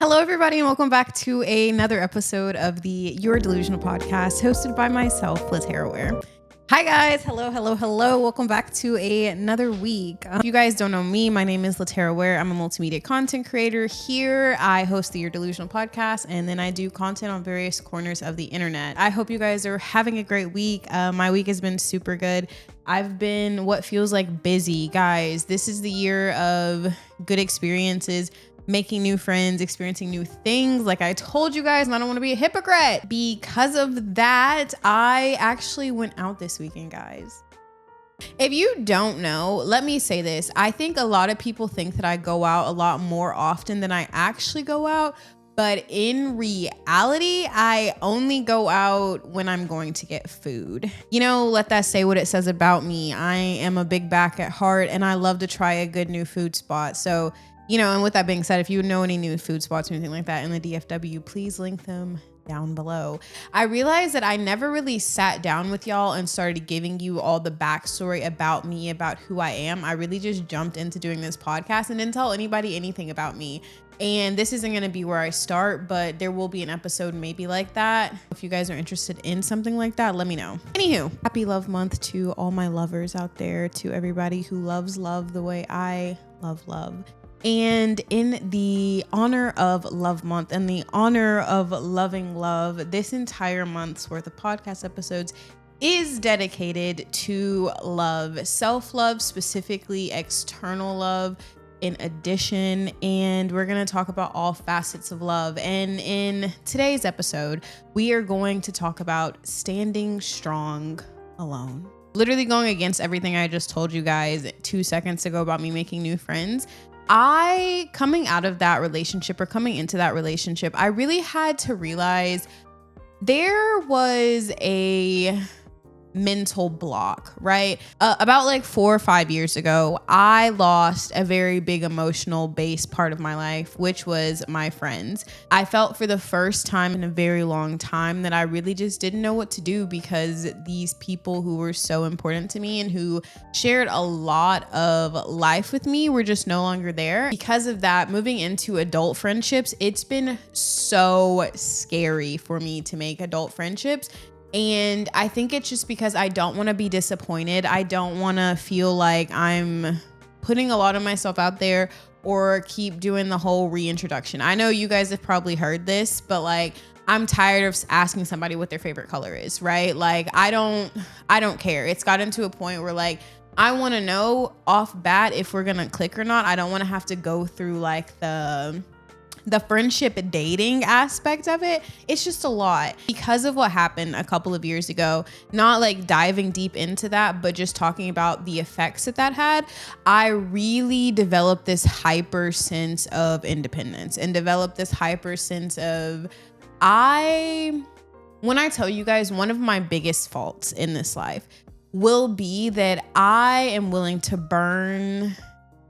Hello, everybody, and welcome back to another episode of the You're Delusional podcast, hosted by myself, LaTerra Wair. Hi, guys. Hello. Welcome back to another week. If you guys don't know me, my name is LaTerra Wair. I'm a multimedia content creator. Here, I host the You're Delusional podcast, and then I do content on various corners of the internet. I hope you guys are having a great week. My week has been super good. I've been what feels like busy, guys. This is the year of good experiences, making new friends, experiencing new things like I told you guys, and I don't want to be a hypocrite. Because of that, I actually went out this weekend, guys. If you don't know, let me say this. I think a lot of people think that I go out a lot more often than I actually go out. But in reality, I only go out when I'm going to get food. You know, let that say what it says about me. I am a big back at heart, and I love to try a good new food spot. So, you know, and with that being said, if you know any new food spots or anything like that in the DFW, please link them down below. I realized that I never really sat down with y'all and started giving you all the backstory about me, about who I am. I really just jumped into doing this podcast and didn't tell anybody anything about me. And this isn't going to be where I start, but there will be an episode maybe like that. If you guys are interested in something like that, let me know. Anywho, happy love month to all my lovers out there, to everybody who loves love the way I love love. And in the honor of Love Month and the honor of loving love, this entire month's worth of podcast episodes is dedicated to love, self-love, specifically external love in addition. And we're going to talk about all facets of love. And in today's episode, we are going to talk about standing strong alone. Literally going against everything I just told you guys 2 seconds ago about me making new friends. Coming into that relationship, I really had to realize there was a mental block, right? About like 4 or 5 years ago, I lost a very big emotional base part of my life, which was my friends. I felt for the first time in a very long time that I really just didn't know what to do because these people who were so important to me and who shared a lot of life with me were just no longer there. Because of that, moving into adult friendships, it's been so scary for me to make adult friendships. And I think it's just because I don't want to be disappointed. I don't want to feel like I'm putting a lot of myself out there or keep doing the whole reintroduction. I know you guys have probably heard this, but like, I'm tired of asking somebody what their favorite color is, right? Like, I don't care. It's gotten to a point where like, I want to know off bat if we're going to click or not. I don't want to have to go through like the friendship dating aspect of it. It's just a lot because of what happened a couple of years ago. Not like diving deep into that, but just talking about the effects that had. I really developed this hyper sense of independence and developed this hyper sense of when I tell you guys, one of my biggest faults in this life will be that I am willing to burn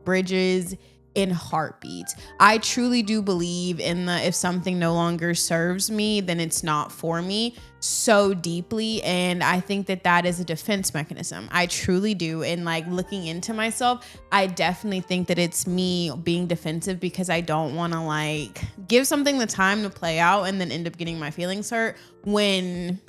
bridges in heartbeats. I truly do believe in if something no longer serves me, then it's not for me so deeply. And I think that is a defense mechanism. I truly do. And like looking into myself, I definitely think that it's me being defensive because I don't want to like give something the time to play out and then end up getting my feelings hurt when,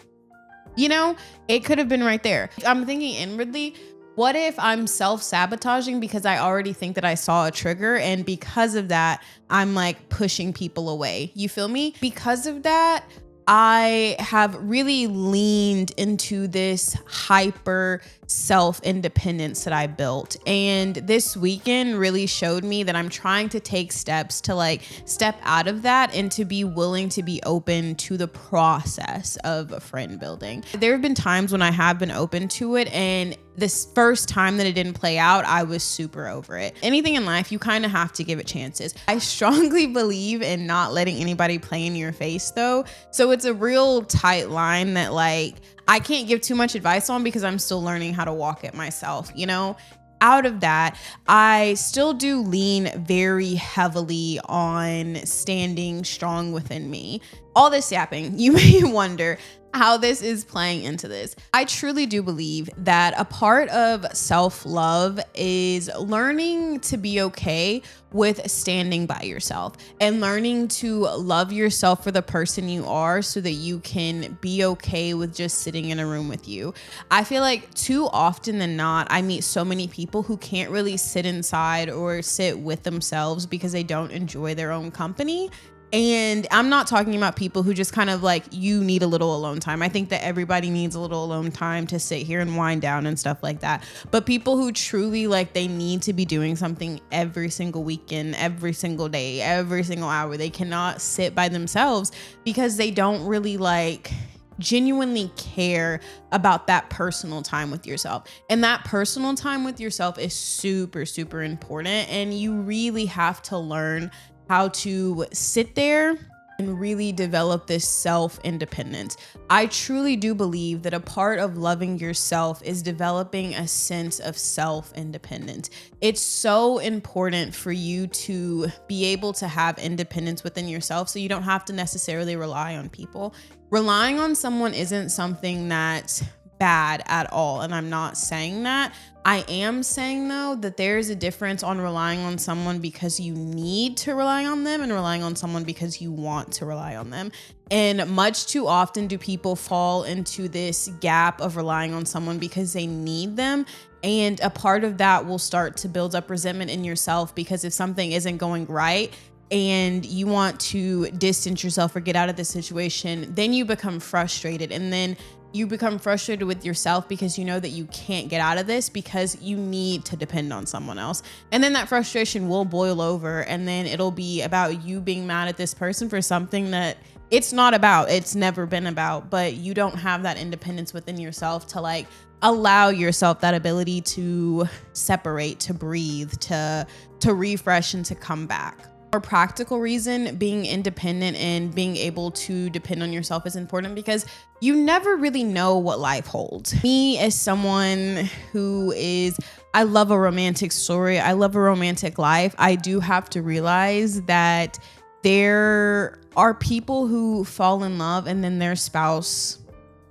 you know, it could have been right there. I'm thinking inwardly, what if I'm self-sabotaging because I already think that I saw a trigger, and because of that, I'm like pushing people away? You feel me? Because of that, I have really leaned into this hyper self-independence that I built. And this weekend really showed me that I'm trying to take steps to like step out of that and to be willing to be open to the process of friend building. There have been times when I have been open to it, and this first time that it didn't play out, I was super over it. Anything in life, you kind of have to give it chances. I strongly believe in not letting anybody play in your face though. So it's a real tight line that like, I can't give too much advice on because I'm still learning how to walk it myself, you know? Out of that, I still do lean very heavily on standing strong within me. all this yapping, you may wonder how this is playing into this. I truly do believe that a part of self-love is learning to be okay with standing by yourself and learning to love yourself for the person you are so that you can be okay with just sitting in a room with you. I feel like too often than not, I meet so many people who can't really sit inside or sit with themselves because they don't enjoy their own company. And I'm not talking about people who just kind of like, you need a little alone time. I think that everybody needs a little alone time to sit here and wind down and stuff like that. But people who truly like, they need to be doing something every single weekend, every single day, every single hour. They cannot sit by themselves because they don't really like genuinely care about that personal time with yourself. And that personal time with yourself is super, super important. And you really have to learn how to sit there and really develop this self-independence. I truly do believe that a part of loving yourself is developing a sense of self-independence. It's so important for you to be able to have independence within yourself so you don't have to necessarily rely on people. Relying on someone isn't something that's bad at all, and I'm not saying that. I am saying though that there's a difference on relying on someone because you need to rely on them and relying on someone because you want to rely on them. And much too often do people fall into this gap of relying on someone because they need them. And a part of that will start to build up resentment in yourself because if something isn't going right and you want to distance yourself or get out of the situation, then you become frustrated. And then you become frustrated with yourself because you know that you can't get out of this because you need to depend on someone else. And then that frustration will boil over and then it'll be about you being mad at this person for something that it's not about. It's never been about, but you don't have that independence within yourself to like allow yourself that ability to separate, to breathe, to refresh and to come back. For practical reason, being independent and being able to depend on yourself is important because you never really know what life holds. Me as someone who I love a romantic story. I love a romantic life. I do have to realize that there are people who fall in love and then their spouse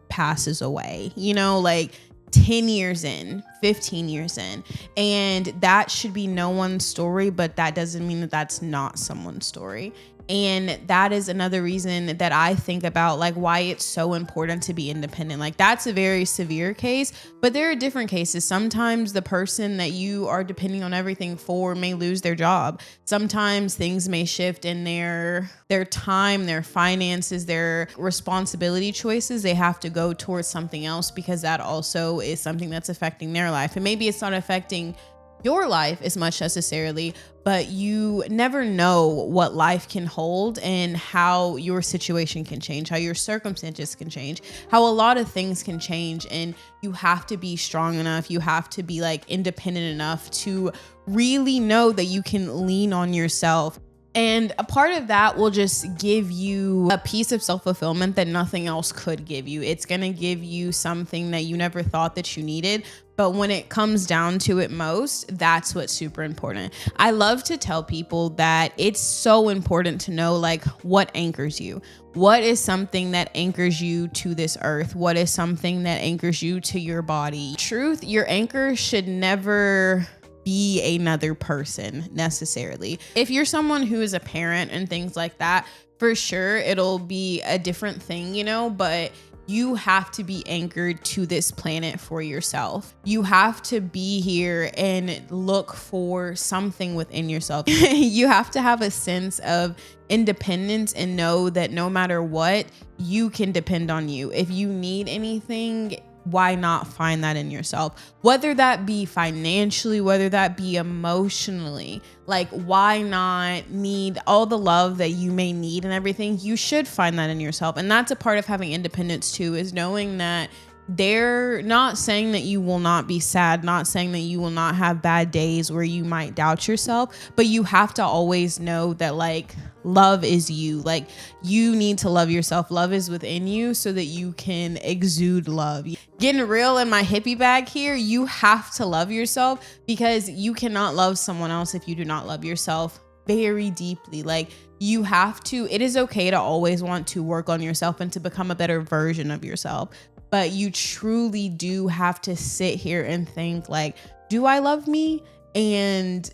passes away, like 10 years in, 15 years in, and that should be no one's story, but that doesn't mean that that's not someone's story. And that is another reason that I think about like why it's so important to be independent. Like that's a very severe case, but there are different cases. Sometimes the person that you are depending on everything for may lose their job. Sometimes things may shift in their time, their finances, their responsibility choices. They have to go towards something else because that also is something that's affecting their life. And maybe it's not affecting your life as much necessarily, but you never know what life can hold and how your situation can change, how your circumstances can change, how a lot of things can change. And you have to be strong enough. You have to be like independent enough to really know that you can lean on yourself. And a part of that will just give you a piece of self-fulfillment that nothing else could give you. It's going to give you something that you never thought that you needed. But when it comes down to it most, that's what's super important. I love to tell people that it's so important to know like what anchors you. What is something that anchors you to this earth? What is something that anchors you to your body? Truth, your anchor should never be another person necessarily. If you're someone who is a parent and things like that, for sure it'll be a different thing, but you have to be anchored to this planet for yourself. You have to be here and look for something within yourself. You have to have a sense of independence and know that no matter what, you can depend on you. If you need anything, why not find that in yourself? Whether that be financially, whether that be emotionally, like why not need all the love that you may need and everything? You should find that in yourself. And that's a part of having independence too, is knowing that they're not saying that you will not be sad, not saying that you will not have bad days where you might doubt yourself, but you have to always know that like love is you. Like you need to love yourself. Love is within you so that you can exude love. Getting real in my hippie bag here, you have to love yourself because you cannot love someone else if you do not love yourself. very deeply. Like, you have to, it is okay to always want to work on yourself and to become a better version of yourself. But you truly do have to sit here and think, like, do I love me? And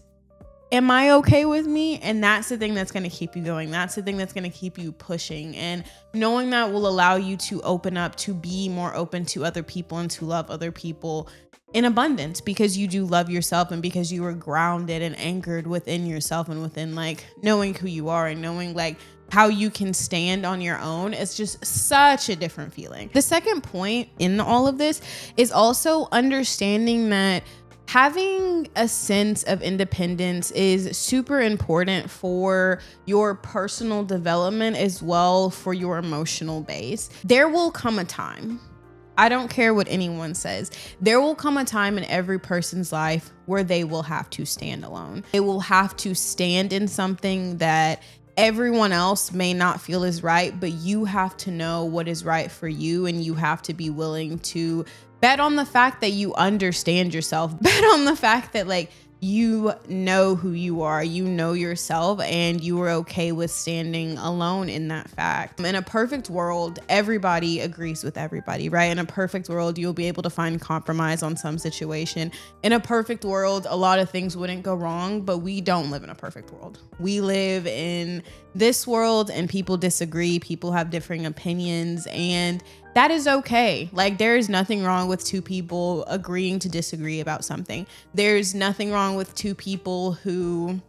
am I okay with me? And that's the thing that's going to keep you going. That's the thing that's going to keep you pushing. And knowing that will allow you to open up, to be more open to other people and to love other people in abundance, because you do love yourself and because you are grounded and anchored within yourself and within like knowing who you are and knowing like how you can stand on your own. It's just such a different feeling. The second point in all of this is also understanding that having a sense of independence is super important for your personal development as well for your emotional base. There will come a time, I don't care what anyone says, there will come a time in every person's life where they will have to stand alone. They will have to stand in something that everyone else may not feel is right, but you have to know what is right for you, and you have to be willing to bet on the fact that you understand yourself. Bet on the fact that like you know who you are, you know yourself, and you are okay with standing alone in that fact. In a perfect world, everybody agrees with everybody, right? In a perfect world, you'll be able to find compromise on some situation. In a perfect world, a lot of things wouldn't go wrong, but we don't live in a perfect world. We live in this world and people disagree, people have differing opinions, and that is okay. Like, there is nothing wrong with two people agreeing to disagree about something. There's nothing wrong with two people who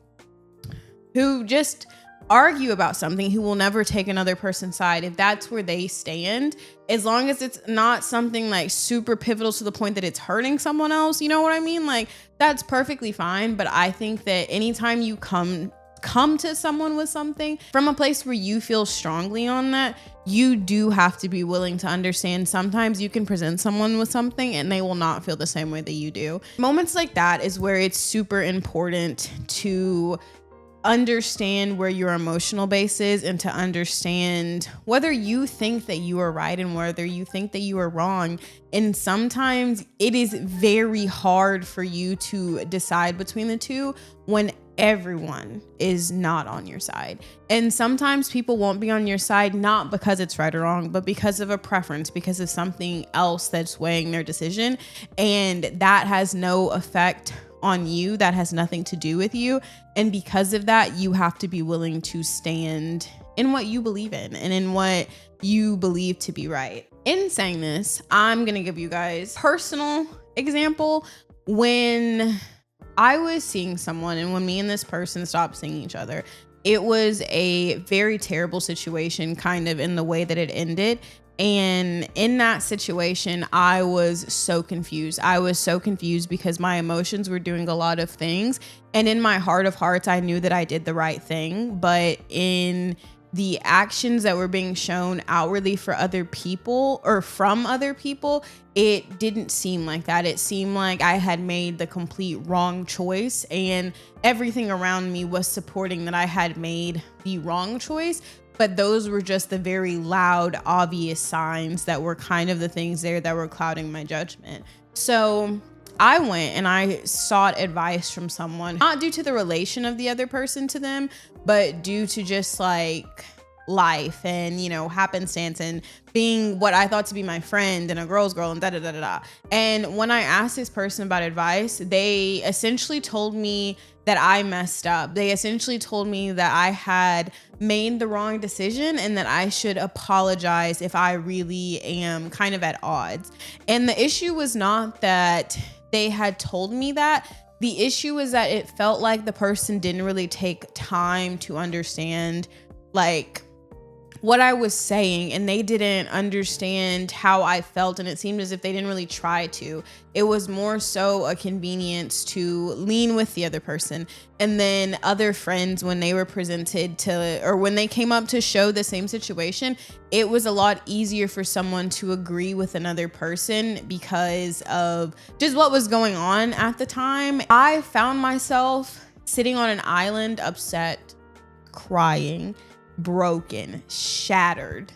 just argue about something, who will never take another person's side. If that's where they stand, as long as it's not something like super pivotal to the point that it's hurting someone else, you know what I mean? Like, that's perfectly fine. But I think that anytime you come to someone with something from a place where you feel strongly on that, you do have to be willing to understand sometimes you can present someone with something and they will not feel the same way that you do. Moments like that is where it's super important to understand where your emotional base is and to understand whether you think that you are right and whether you think that you are wrong. And sometimes it is very hard for you to decide between the two when everyone is not on your side. And sometimes people won't be on your side, not because it's right or wrong, but because of a preference, because of something else that's weighing their decision. And that has no effect on you. That has nothing to do with you. And because of that, you have to be willing to stand in what you believe in and in what you believe to be right. In saying this, I'm going to give you guys a personal example. When I was seeing someone and when me and this person stopped seeing each other, it was a very terrible situation, kind of in the way that it ended. And in that situation, I was so confused. I was so confused because my emotions were doing a lot of things. And in my heart of hearts, I knew that I did the right thing. But in the actions that were being shown outwardly for other people or from other people, it didn't seem like that. It seemed like I had made the complete wrong choice, and everything around me was supporting that I had made the wrong choice. But those were just the very loud, obvious signs that were kind of the things there that were clouding my judgment. So I went and I sought advice from someone, not due to the relation of the other person to them, but due to just like life and, you know, happenstance and being what I thought to be my friend and a girl's girl and da-da-da-da-da. And when I asked this person about advice, they essentially told me that I messed up. They essentially told me that I had made the wrong decision and that I should apologize if I really am kind of at odds. And the issue was not that they had told me that. The issue was that it felt like the person didn't really take time to understand like what I was saying, and they didn't understand how I felt, and it seemed as if they didn't really try to. It was more so a convenience to lean with the other person. And then other friends, when they were presented to, or when they came up to show the same situation, it was a lot easier for someone to agree with another person because of just what was going on at the time. I found myself sitting on an island, upset, crying, broken, shattered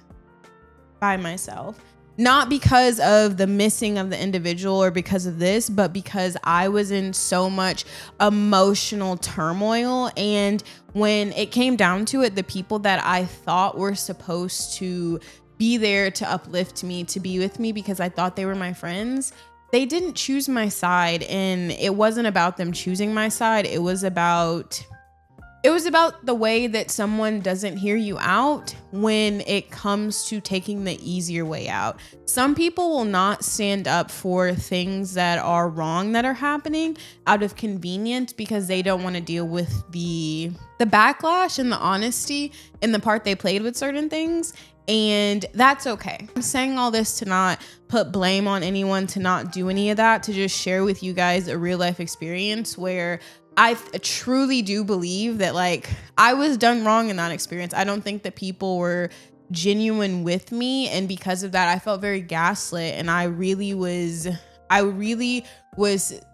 by myself, not because of the missing of the individual or because of this, but because I was in so much emotional turmoil. And when it came down to it, the people that I thought were supposed to be there to uplift me, to be with me because I thought they were my friends, they didn't choose my side. And it wasn't about them choosing my side. It was about the way that someone doesn't hear you out when it comes to taking the easier way out. Some people will not stand up for things that are wrong that are happening out of convenience because they don't want to deal with the backlash and the honesty and the part they played with certain things. And that's okay. I'm saying all this to not put blame on anyone, to not do any of that, to just share with you guys a real life experience where I truly do believe that like I was done wrong in that experience. I don't think that people were genuine with me. And because of that, I felt very gaslit. And I really was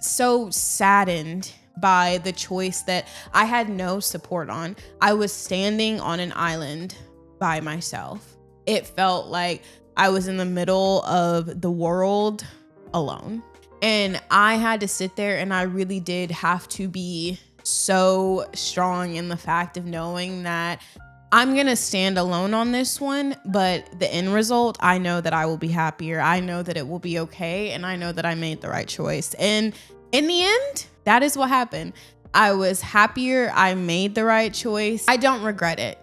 so saddened by the choice that I had no support on. I was standing on an island by myself. It felt like I was in the middle of the world alone. And I had to sit there, and I really did have to be so strong in the fact of knowing that I'm going to stand alone on this one, but the end result, I know that I will be happier. I know that it will be okay. And I know that I made the right choice. And in the end, that is what happened. I was happier. I made the right choice. I don't regret it.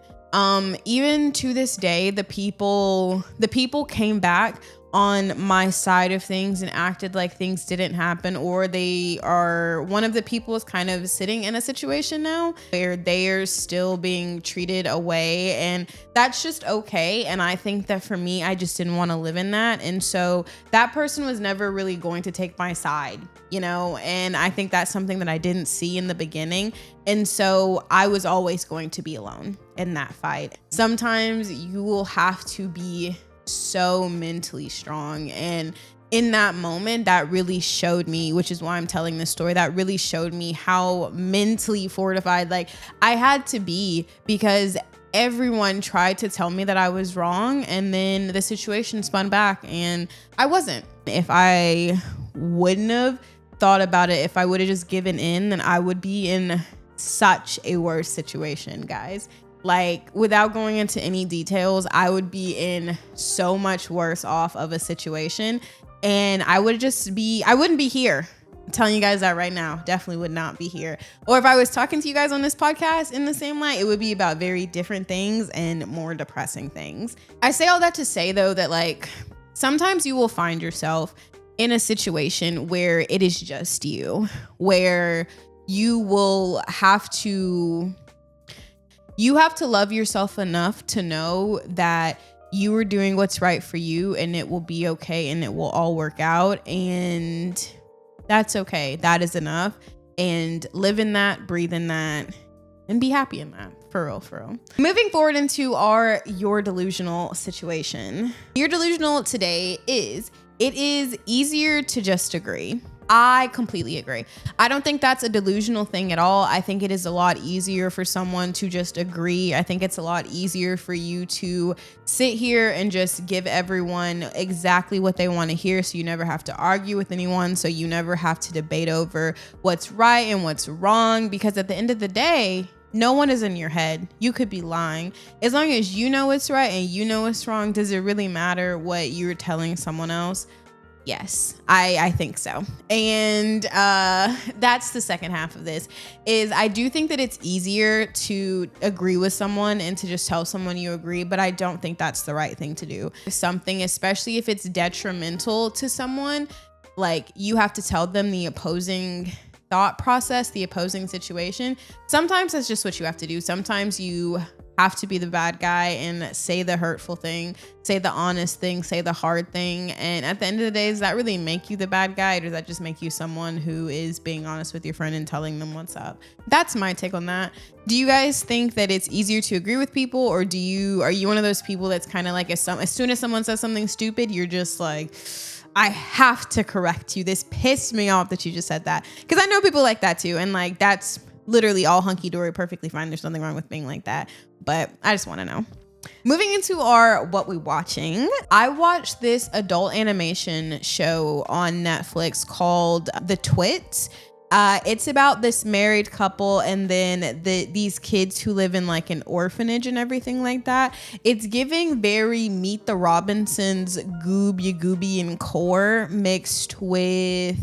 Even to this day, the people came back on my side of things and acted like things didn't happen, or one of the people is kind of sitting in a situation now where they are still being treated away, and that's just okay. And I think that for me, I just didn't want to live in that. And so that person was never really going to take my side, and I think that's something that I didn't see in the beginning. And so I was always going to be alone in that fight. Sometimes you will have to be so mentally strong, and in that moment that really showed me, which is why I'm telling this story, that really showed me how mentally fortified like I had to be, because everyone tried to tell me that I was wrong, and then the situation spun back and I wasn't. If I wouldn't have thought about it, if I would have just given in, then I would be in such a worse situation, guys. Like, without going into any details, I would be in so much worse off of a situation, and I wouldn't be here. I'm telling you guys that right now. Definitely would not be here. Or if I was talking to you guys on this podcast in the same light, it would be about very different things and more depressing things. I say all that to say, though, that like sometimes you will find yourself in a situation where it is just you, where you will have to love yourself enough to know that you are doing what's right for you, and it will be okay, and it will all work out, and that's okay. That is enough. And live in that, breathe in that, and be happy in that. For real. Moving forward into our You're Delusional situation. You're Delusional today it is easier to just agree. I completely agree. I don't think that's a delusional thing at all. I think it is a lot easier for someone to just agree. I think it's a lot easier for you to sit here and just give everyone exactly what they want to hear, so you never have to argue with anyone, so you never have to debate over what's right and what's wrong, because at the end of the day, no one is in your head. You could be lying. As long as you know what's right and you know what's wrong, does it really matter what you're telling someone else? Yes, I think so. And that's the second half of this, is I do think that it's easier to agree with someone and to just tell someone you agree, but I don't think that's the right thing to do. Something, especially if it's detrimental to someone, like you have to tell them the opposing thought process, the opposing situation. Sometimes that's just what you have to do. Sometimes you have to be the bad guy and say the hurtful thing, say the honest thing, say the hard thing. And at the end of the day, does that really make you the bad guy, or does that just make you someone who is being honest with your friend and telling them what's up? That's my take on that. Do you guys think that it's easier to agree with people, or are you one of those people that's kind of like as soon as someone says something stupid, you're just like, I have to correct you. This pissed me off that you just said that. Because I know people like that too. And like, that's literally all hunky dory, perfectly fine. There's nothing wrong with being like that. But I just want to know. moving into our what we watching, I watched this adult animation show on Netflix called The Twits. It's about this married couple and then these kids who live in like an orphanage and everything like that. It's giving very Meet the Robinsons, Gooby and Core mixed with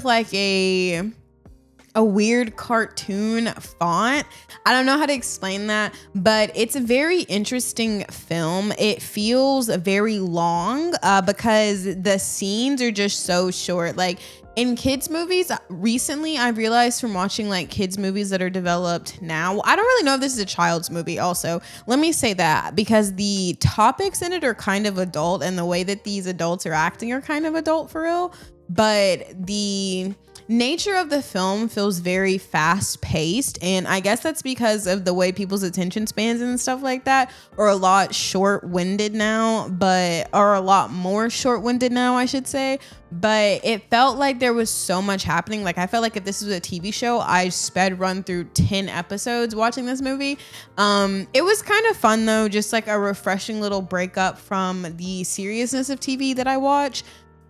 like a weird cartoon font. I don't know how to explain that, but it's a very interesting film. It feels very long because the scenes are just so short. Like in kids movies, recently I've realized from watching like kids movies that are developed now, I don't really know if this is a child's movie also. Let me say that because the topics in it are kind of adult and the way that these adults are acting are kind of adult for real. But the nature of the film feels very fast paced. And I guess that's because of the way people's attention spans and stuff like that are a lot short winded now, or a lot more short winded now, I should say. But it felt like there was so much happening. Like I felt like if this was a TV show, I sped run through 10 episodes watching this movie. It was kind of fun though, just like a refreshing little breakup from the seriousness of TV that I watch.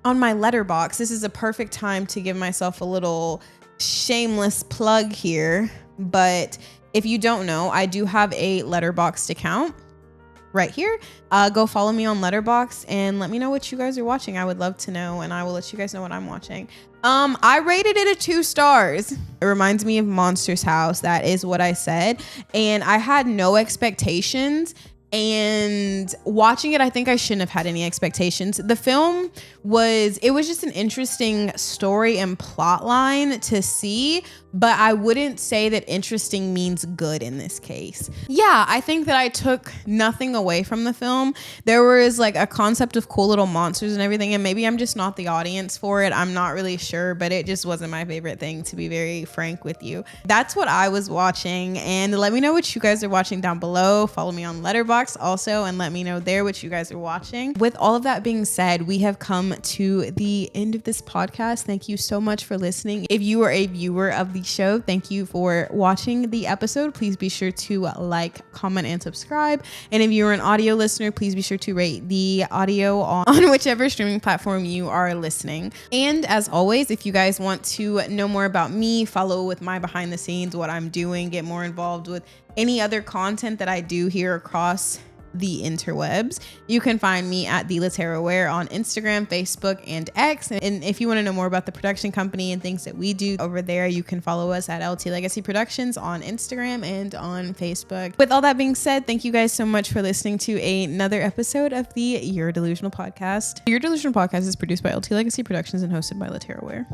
On my Letterboxd, this is a perfect time to give myself a little shameless plug here. But if you don't know, I do have a Letterboxd account right here. Go follow me on Letterboxd and let me know what you guys are watching. I would love to know, and I will let you guys know what I'm watching. I rated it a 2 stars. It reminds me of Monsters House. That is what I said. And I had no expectations. And watching it, I think I shouldn't have had any expectations. The film was just an interesting story and plot line to see, but I wouldn't say that interesting means good in this case. Yeah, I think that I took nothing away from the film. There was like a concept of cool little monsters and everything, and maybe I'm just not the audience for it. I'm not really sure, but it just wasn't my favorite thing, to be very frank with you. That's what I was watching, and let me know what you guys are watching down below. Follow me on Letterboxd also, and let me know there what you guys are watching. With all of that being said, we have come to the end of this podcast. Thank you so much for listening. If you are a viewer of the show, thank you for watching the episode. Please be sure to like, comment, and subscribe. And if you're an audio listener, please be sure to rate the audio on whichever streaming platform you are listening. And as always, if you guys want to know more about me, follow with my behind the scenes, what I'm doing, get more involved with any other content that I do here across the interwebs, you can find me at the LaTerra Wair on Instagram, Facebook, and X. And if you want to know more about the production company and things that we do over there, you can follow us at LT Legacy Productions on Instagram and on Facebook. With all that being said, thank you guys so much for listening to another episode of the You're Delusional podcast. You're Delusional podcast is produced by LT Legacy Productions and hosted by LaTerra Wair.